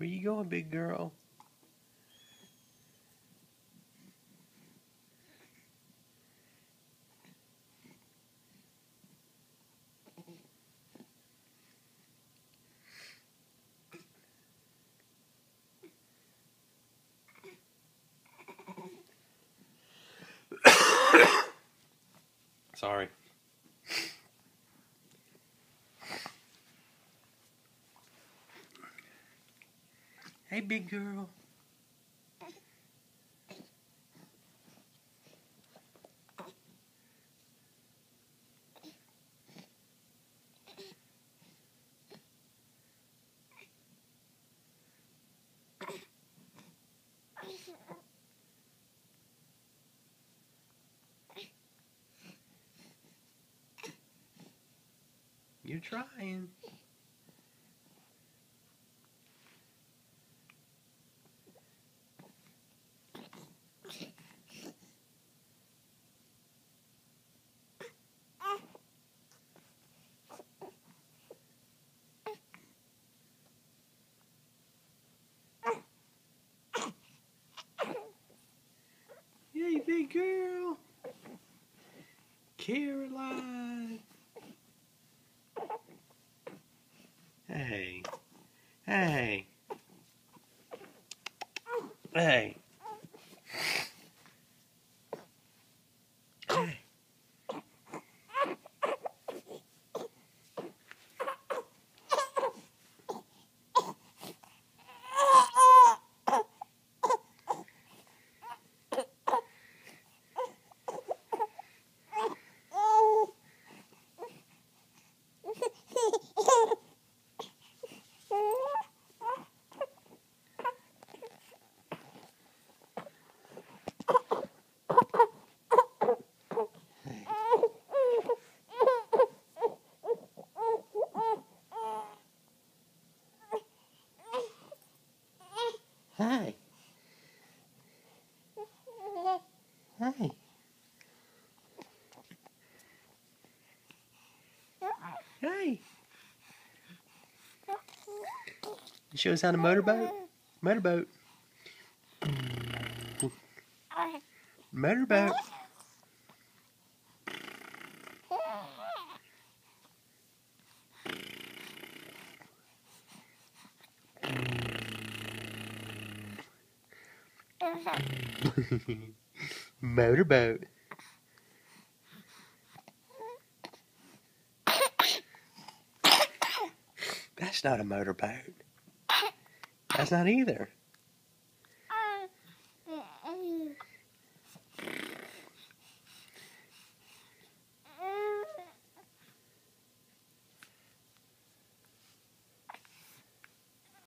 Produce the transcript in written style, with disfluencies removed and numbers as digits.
Where you going, big girl? Sorry. Hey, big girl. You're trying. Hey, big girl. Caroline. Hey. Hey. Hey. Hey. Hey. Hey. Hey. You show us how to motorboat? Motorboat. Motorboat. Motorboat. That's not a motorboat. That's not either.